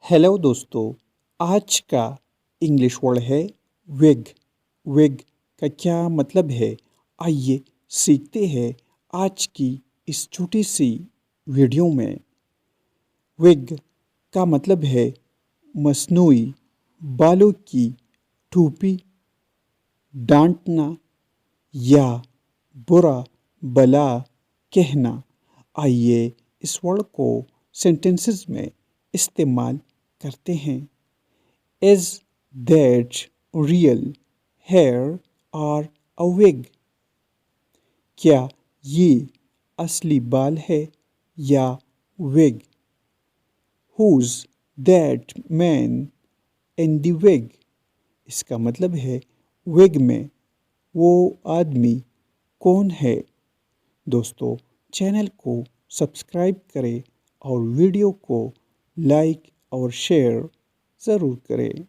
Hello दोस्तों। आज का इंग्लिश वर्ड है विग। विग का क्या मतलब है, आइए सीखते हैं आज की इस छोटी सी वीडियो में। विग का मतलब है मसनूई बालों की टोपी, डांटना या बुरा भला कहना। आइए इस वर्ड को सेंटेंसेस में इस्तेमाल करते हैं। Is that real hair or a wig? क्या ये असली बाल है या wig? Who's that man in the wig? इसका मतलब है wig में वो आदमी कौन है। दोस्तों, चैनल को सब्सक्राइब करें और वीडियो को लाइक और शेयर ज़रूर करें।